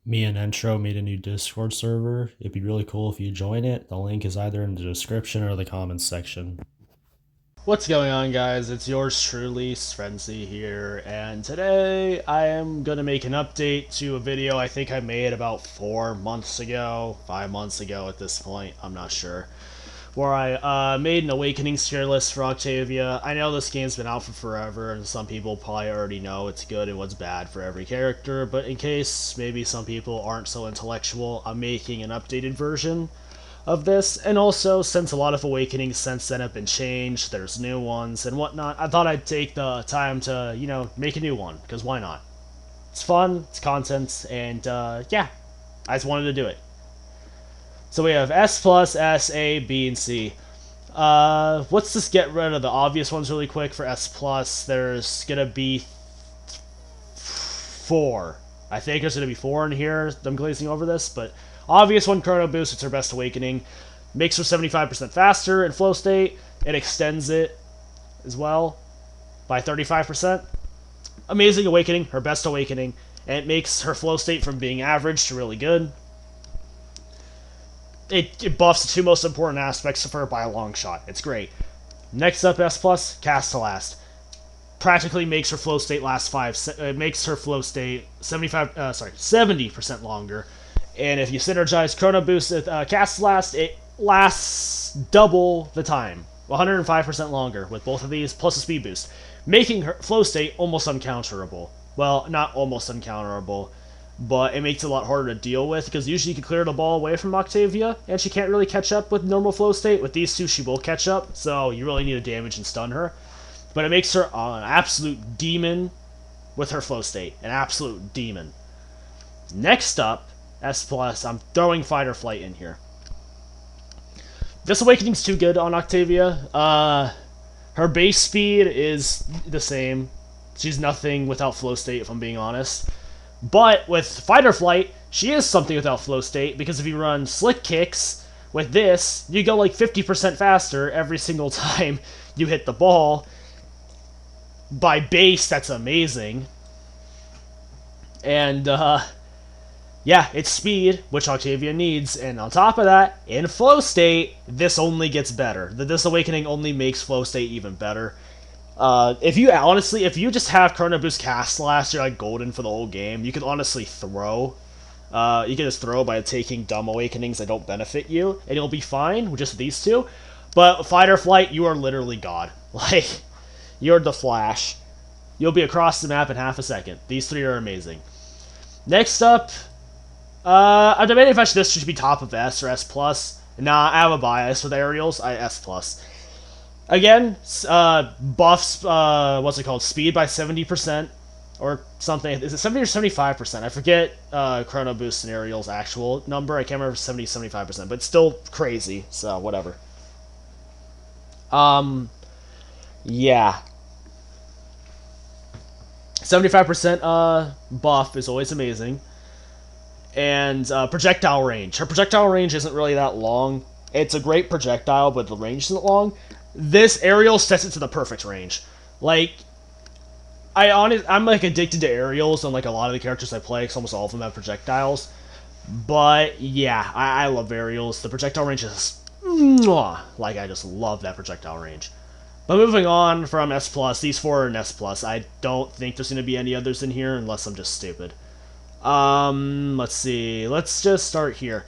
Me and Intro made a new Discord server. It'd be really cool if you join it. The link is either in the description or the comments section. What's going on, guys? It's yours truly, Sfrenzy here, and today I am going to make an update to a video I think I made about 4 months ago, 5 months ago at this point, I'm not sure, where I made an Awakening tier list for Octavia. I know this game's been out for forever, and some people probably already know it's good and what's bad for every character, but in case maybe some people aren't so intellectual, I'm making an updated version of this. And also, since a lot of Awakenings since then have been changed, there's new ones and whatnot, I thought I'd take the time to, make a new one, because why not? It's fun, it's content, and yeah, I just wanted to do it. So we have S+, S, A, B, and C. Let's just get rid of the obvious ones really quick for S+. There's gonna be 4. I think there's gonna be 4 in here. I'm glazing over this, but obvious one, Chrono Boost. It's her best Awakening. Makes her 75% faster in flow state. It extends it as well by 35%. Amazing Awakening, her best Awakening, and it makes her flow state from being average to really good. It buffs the two most important aspects of her by a long shot. It's great. Next up, S+, Cast to Last. Practically makes her flow state last 5. It makes her flow state 70% longer. And if you synergize Chrono Boost with Cast Last, it lasts double the time. 105% longer with both of these, plus a speed boost. Making her flow state almost uncounterable. Well, not almost uncounterable, but it makes it a lot harder to deal with, because usually you can clear the ball away from Octavia, and she can't really catch up with normal flow state. With these two, she will catch up, so you really need to damage and stun her. But it makes her an absolute demon with her flow state. An absolute demon. Next up, S+, I'm throwing Fight or Flight in here. This Awakening's too good on Octavia. Her base speed is the same. She's nothing without flow state, if I'm being honest. But with Fight or Flight, she is something without flow state, because if you run Slick Kicks with this, you go like 50% faster every single time you hit the ball. By base, that's amazing. And, yeah, it's speed, which Octavia needs, and on top of that, in flow state, this only gets better. This Awakening only makes flow state even better. If you just have Chrono Boost Cast Last, you're like golden for the whole game. You can honestly throw. You can just throw by taking dumb Awakenings that don't benefit you, and you'll be fine with just these two. But Fight or Flight, you are literally God. Like, you're the Flash. You'll be across the map in half a second. These three are amazing. Next up, I'm debating if this should be top of S or S+. Nah, I have a bias with aerials. S+. Again, buffs, speed by 70%, or something. Is it 70 or 75%? I forget Chrono Boost and Aerial's actual number. I can't remember if it's 70 75%, but it's still crazy, so whatever. Yeah. 75% buff is always amazing. And projectile range. Her projectile range isn't really that long. It's a great projectile, but the range isn't long. This aerial sets it to the perfect range. Like, I'm like addicted to aerials on like a lot of the characters I play, because almost all of them have projectiles. But yeah, I love aerials. The projectile range is like, I just love that projectile range. But moving on from S+, these 4 are in S+. I don't think there's going to be any others in here unless I'm just stupid. Let's see. Let's just start here.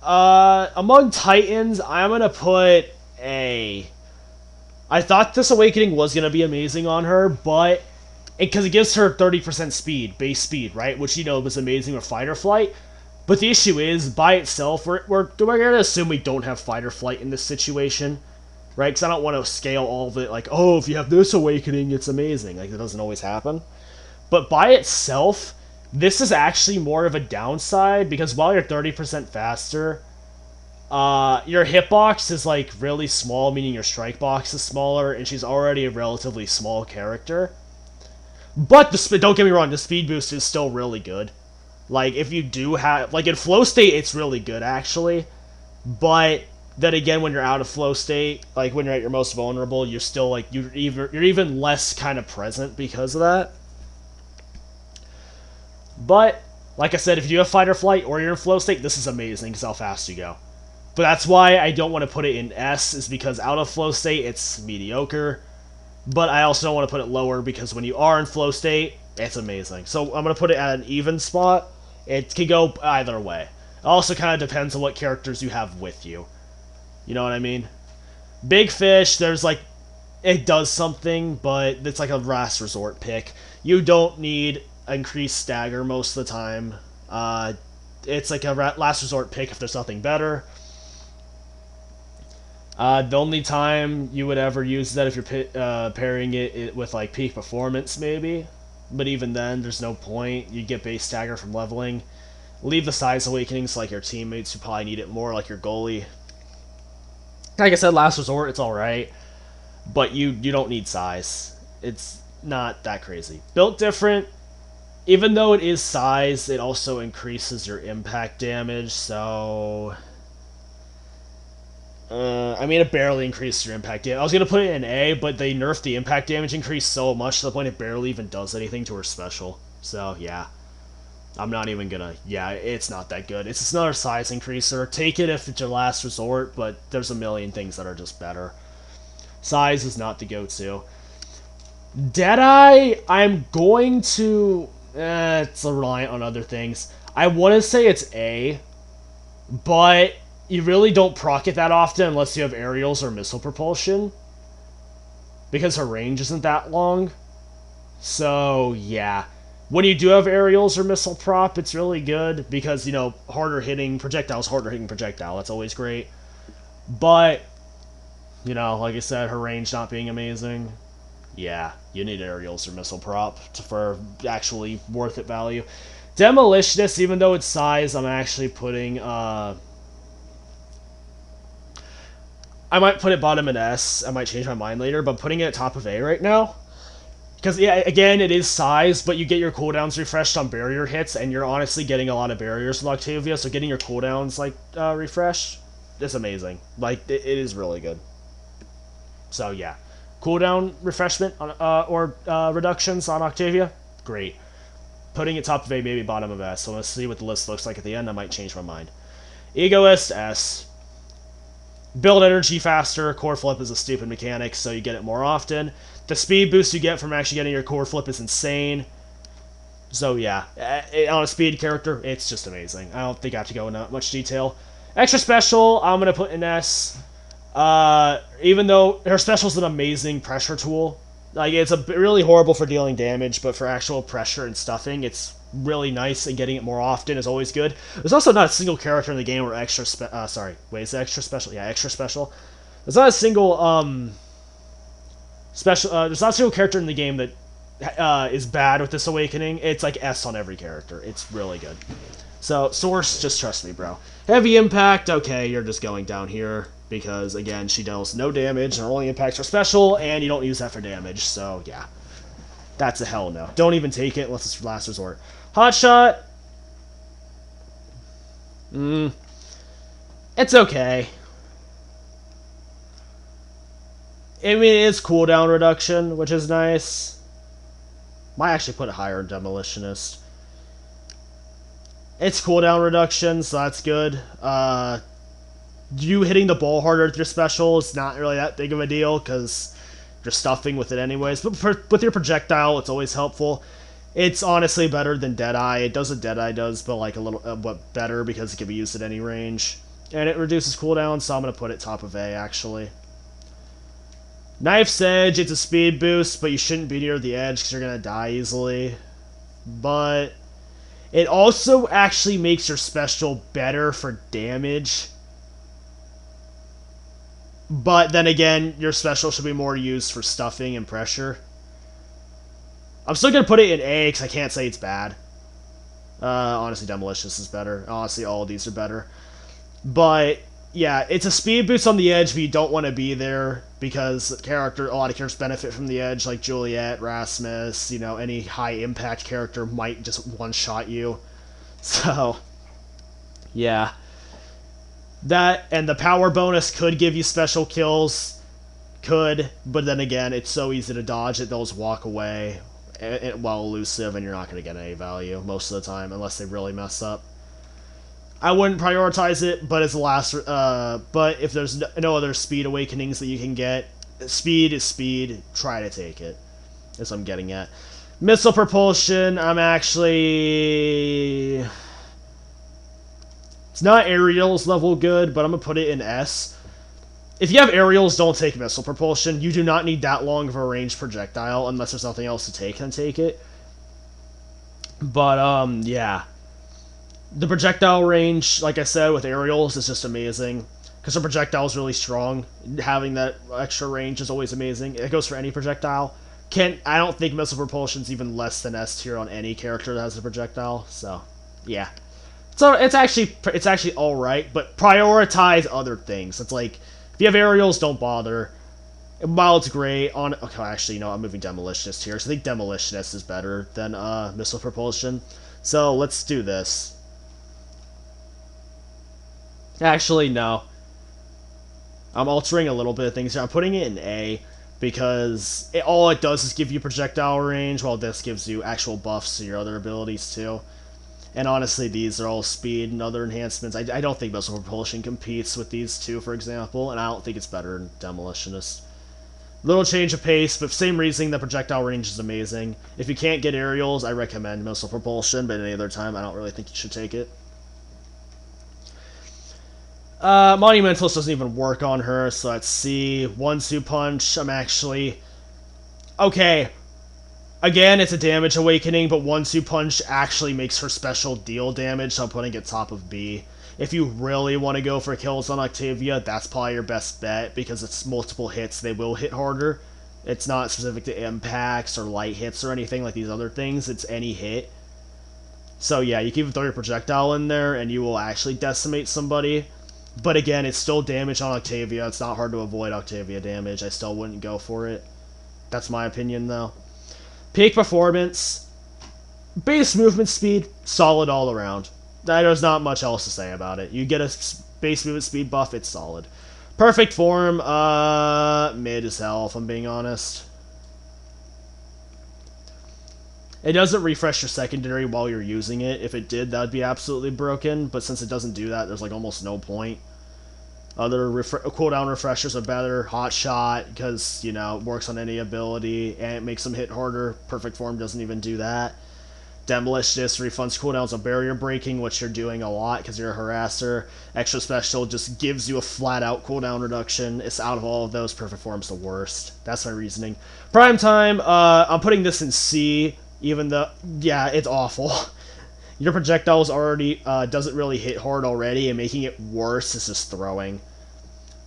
Among Titans, I'm gonna put A. I thought this Awakening was gonna be amazing on her, but because it gives her 30% speed, base speed, right? Which, was amazing with Fight or Flight. But the issue is, by itself, we're gonna assume we don't have Fight or Flight in this situation, right? Because I don't want to scale all of it like, oh, if you have this Awakening, it's amazing. Like, it doesn't always happen. But by itself, this is actually more of a downside, because while you're 30% faster, your hitbox is like really small, meaning your strike box is smaller, and she's already a relatively small character. But don't get me wrong, the speed boost is still really good. Like, if you do have, like, in flow state, it's really good actually. But then again, when you're out of flow state, like when you're at your most vulnerable, you're still like you're even less kind of present because of that. But Like I said, if you do have fight or flight or you're in flow state, this is amazing because how fast you go. But that's why I don't want to put it in S, is because out of flow state, it's mediocre. But I also don't want to put it lower because when you are in flow state, it's amazing. So I'm going to put it at an even spot. It can go either way. It also kind of depends on what characters you have with you. You know what I mean? Big Fish, there's like, it does something, but it's like a last resort pick. You don't need increased stagger most of the time. It's like a last resort pick if there's nothing better. The only time you would ever use that if you're pairing it with like peak performance, maybe. But even then, there's no point. You get base stagger from leveling. Leave the size awakenings like your teammates who probably need it more, like your goalie. Like I said, last resort, it's alright. But you don't need size. It's not that crazy. Built different. Even though it is size, it also increases your impact damage, so... I mean, it barely increases your impact damage. I was going to put it in A, but they nerfed the impact damage increase so much to the point it barely even does anything to her special. So, yeah. I'm not even going to... Yeah, it's not that good. It's just another size increaser. Take it if it's your last resort, but there's a million things that are just better. Size is not the go-to. Deadeye, I'm going to... it's reliant on other things. I want to say it's A, but... you really don't proc it that often unless you have aerials or missile propulsion. Because her range isn't that long. So, yeah. When you do have aerials or missile prop, it's really good. Because, you know, harder hitting projectiles, harder hitting projectile. That's always great. But, you know, like I said, her range not being amazing. Yeah, you need aerials or missile prop for actually worth it value. Demolitionist, even though it's size, I'm actually putting... I might put it bottom in S. I might change my mind later, but putting it at top of A right now. Because, yeah, again, it is size, but you get your cooldowns refreshed on barrier hits, and you're honestly getting a lot of barriers with Octavia, so getting your cooldowns, like, refreshed is amazing. Like, it is really good. So, yeah. Cooldown refreshment on, or reductions on Octavia, great. Putting it top of A, maybe bottom of S, so let's see what the list looks like at the end. I might change my mind. Egoist, S. Build energy faster. Core flip is a stupid mechanic, so you get it more often. The speed boost you get from actually getting your core flip is insane. So yeah, on a speed character, it's just amazing. I don't think I have to go into much detail. Extra special, I'm going to put in S. Even though her special is an amazing pressure tool. Like, it's really horrible for dealing damage, but for actual pressure and stuffing, it's really nice, and getting it more often is always good. There's also not a single character in the game where extra is it extra special? Yeah, extra special. There's not a single there's not a single character in the game that is bad with this awakening. It's like S on every character. It's really good. So Source, just trust me, bro. Heavy impact, okay, you're just going down here because again she deals no damage and her only impacts are special, and you don't use that for damage. So yeah. That's a hell no. Don't even take it unless it's last resort. Hotshot. It's okay. I mean, it is cooldown reduction, which is nice. Might actually put it higher in Demolitionist. It's cooldown reduction, so that's good. You hitting the ball harder with your special is not really that big of a deal, because... you're stuffing with it anyways, but with your projectile, it's always helpful. It's honestly better than Deadeye. It does what Deadeye does, but like a little but better because it can be used at any range. And it reduces cooldown, so I'm going to put it top of A, actually. Knife's Edge, it's a speed boost, but you shouldn't be near the edge because you're going to die easily. But it also actually makes your special better for damage. But then again, your special should be more used for stuffing and pressure. I'm still going to put it in A because I can't say it's bad. Honestly, Demolitionist is better. Honestly, all of these are better. But, yeah, it's a speed boost on the edge, but you don't want to be there because a lot of characters benefit from the edge, like Juliet, Rasmus, you know, any high-impact character might just one-shot you. So, yeah. That, and the power bonus could give you special kills. Could, but then again, it's so easy to dodge that they'll just walk away. well elusive, and you're not going to get any value most of the time unless they really mess up. I wouldn't prioritize it, but as the last. But if there's no other speed awakenings that you can get, speed is speed. Try to take it. That's what I'm getting at. Missile propulsion. I'm actually. It's not aerials level good, but I'm gonna put it in S. If you have aerials, don't take missile propulsion. You do not need that long of a ranged projectile unless there's nothing else to take. Then take it. But yeah. The projectile range, like I said, with aerials is just amazing. Because the projectile is really strong. Having that extra range is always amazing. It goes for any projectile. I don't think missile propulsion is even less than S tier on any character that has a projectile. So, yeah. So it's actually all right, but prioritize other things. It's like if you have aerials, don't bother. While it's great on, okay, actually, no, I'm moving demolitionist here. So I think demolitionist is better than missile propulsion. So let's do this. Actually, no. I'm altering a little bit of things here. I'm putting it in A because all it does is give you projectile range, while this gives you actual buffs to your other abilities too. And honestly, these are all speed and other enhancements. I don't think missile propulsion competes with these two, for example, and I don't think it's better than demolitionist. Little change of pace, but same reasoning, the projectile range is amazing. If you can't get aerials, I recommend missile propulsion, but any other time, I don't really think you should take it. Monumentalist doesn't even work on her, so let's see. 1-2 punch, I'm actually... Okay. Again, it's a damage awakening, but 1-2 punch actually makes her special deal damage, so I'm putting it top of B. If you really want to go for kills on Octavia, that's probably your best bet, because it's multiple hits, they will hit harder. It's not specific to impacts or light hits or anything like these other things, it's any hit. So yeah, you can even throw your projectile in there, and you will actually decimate somebody. But again, it's still damage on Octavia. It's not hard to avoid Octavia damage. I still wouldn't go for it. That's my opinion, though. Peak performance. Base movement speed. Solid all around. There's not much else to say about it. You get a base movement speed buff, it's solid. Perfect form. Mid as hell, if I'm being honest. It doesn't refresh your secondary while you're using it. If it did, that would be absolutely broken. But since it doesn't do that, there's like almost no point. Other cooldown refreshers are better. Hot shot, because, you know, it works on any ability, and it makes them hit harder. Perfect form doesn't even do that. Demolitionist refunds cooldowns on barrier breaking, which you're doing a lot because you're a harasser. Extra special just gives you a flat-out cooldown reduction. It's out of all of those, perfect form's the worst. That's my reasoning. Prime time, I'm putting this in C, even though, yeah, it's awful. Your projectiles already doesn't really hit hard already, and making it worse is just throwing.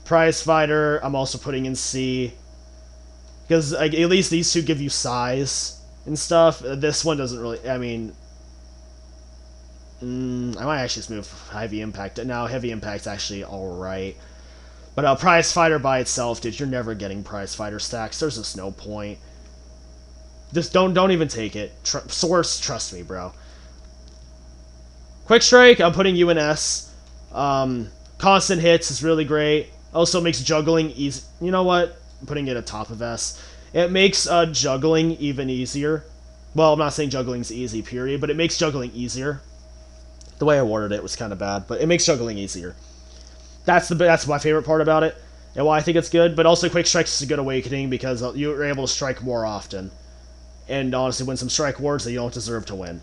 Prize fighter, I'm also putting in C, because like, at least these two give you size and stuff. This one doesn't really, I mean, I might actually just move heavy impact. Now heavy impact's actually alright. But prize fighter by itself, dude, you're never getting prize fighter stacks. There's just no point. Just don't even take it. Source, trust me, bro. Quick strike, I'm putting you in S. Constant hits is really great. Also makes juggling easy. You know what? I'm putting it at top of S. It makes juggling even easier. Well, I'm not saying juggling's easy, period, but it makes juggling easier. The way I worded it was kind of bad, but it makes juggling easier. That's my favorite part about it, and why I think it's good. But also, quick strikes is a good awakening because you're able to strike more often, and honestly, win some strike wars that you don't deserve to win.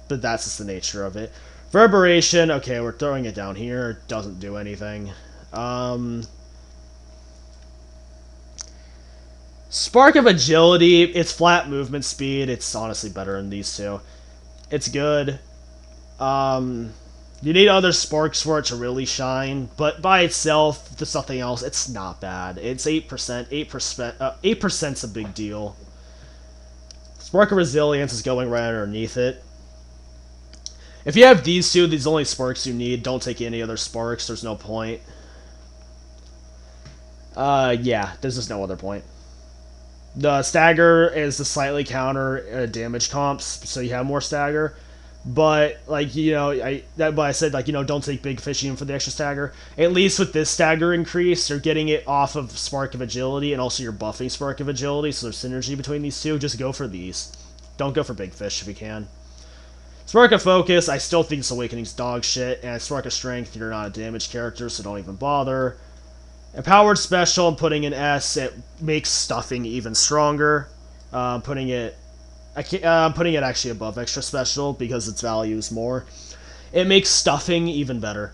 But that's just the nature of it. Reverberation. Okay, we're throwing it down here. It doesn't do anything. Spark of Agility, it's flat movement speed. It's honestly better than these two. It's good. You need other sparks for it to really shine, but by itself, there's nothing else. It's not bad. It's 8%. 8%'s a big deal. Spark of Resilience is going right underneath it. If you have these two, these are the only sparks you need. Don't take any other sparks. There's no point. Yeah, there's just no other point. The stagger is the slightly counter damage comps, so you have more stagger. But like, you know, I said, like, you know, don't take big fish even for the extra stagger. At least with this stagger increase, you're getting it off of Spark of Agility, and also you're buffing Spark of Agility, so there's synergy between these two. Just go for these. Don't go for big fish if you can. Spark of Focus, I still think this Awakening's dog shit, and Spark of Strength, you're not a damage character, so don't even bother. Empowered Special, I'm putting in S, it makes Stuffing even stronger. I'm putting it actually above Extra Special because its value is more. It makes Stuffing even better.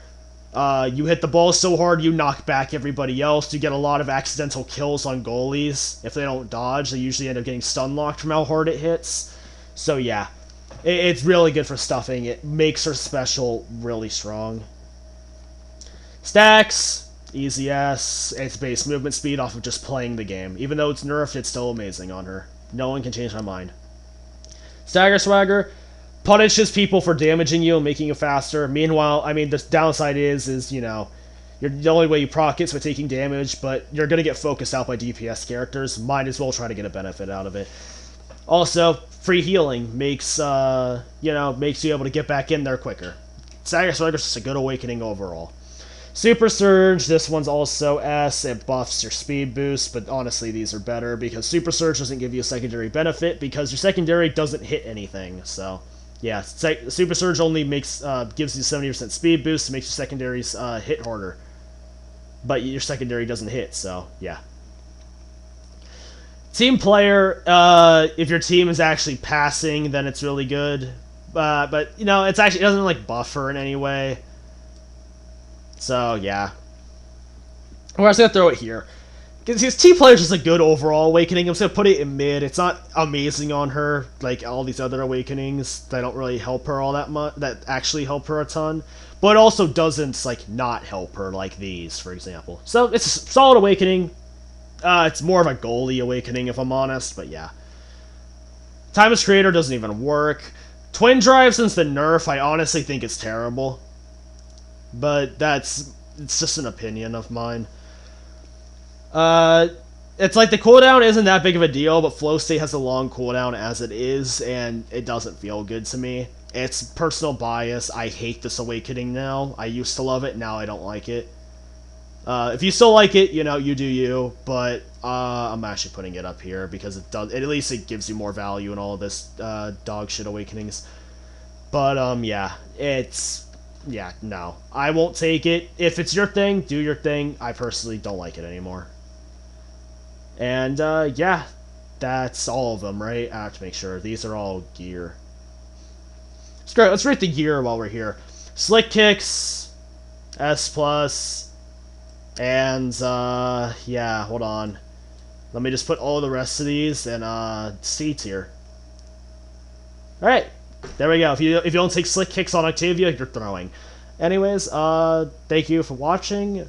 You hit the ball so hard, you knock back everybody else. You get a lot of accidental kills on goalies. If they don't dodge, they usually end up getting stun locked from how hard it hits. So yeah, it's really good for Stuffing. It makes her special really strong. Stacks, easy S. It's base movement speed off of just playing the game. Even though it's nerfed, it's still amazing on her. No one can change my mind. Stagger Swagger punishes people for damaging you and making you faster. Meanwhile, I mean, the downside is the only way you proc it's by taking damage, but you're gonna get focused out by DPS characters. Might as well try to get a benefit out of it. Also, free healing makes makes you able to get back in there quicker. Stagger Swagger is just a good awakening overall. Super Surge, this one's also S. It buffs your speed boost, but honestly, these are better because Super Surge doesn't give you a secondary benefit because your secondary doesn't hit anything. So, yeah, Super Surge only gives you 70% speed boost, makes your secondaries hit harder, but your secondary doesn't hit. So, yeah. Team player, if your team is actually passing, then it's really good. But it doesn't like buffer in any way. So, yeah. We're just going to throw it here. Because Team Player is just a good overall awakening. I'm just going to put it in mid. It's not amazing on her, like all these other awakenings that don't really help her all that much, that actually help her a ton. But it also doesn't, like, not help her like these, for example. So, it's a solid awakening. It's more of a goalie awakening, if I'm honest, but yeah. Timeless Creator doesn't even work. Twin Drive, since the nerf, I honestly think it's terrible. But it's just an opinion of mine. It's like the cooldown isn't that big of a deal, but Flow State has a long cooldown as it is, and it doesn't feel good to me. It's personal bias. I hate this awakening now. I used to love it, now I don't like it. If you still like it, you do you, but I'm actually putting it up here because at least it gives you more value in all of this dog shit awakenings. But yeah, no. I won't take it. If it's your thing, do your thing. I personally don't like it anymore. And, yeah. That's all of them, right? I have to make sure. These are all gear. Let's rate the gear while we're here. Slick Kicks, S+, and, yeah, hold on. Let me just put all the rest of these in, C tier. Alright. There we go. If you don't take Slick Kicks on Octavia, you're throwing. Anyways, thank you for watching.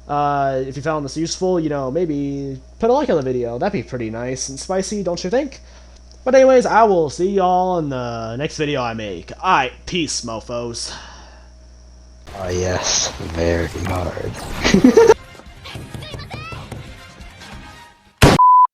If you found this useful, maybe put a like on the video. That'd be pretty nice and spicy, don't you think? But anyways, I will see y'all in the next video I make. Alright, peace, mofos. Oh yes, very hard.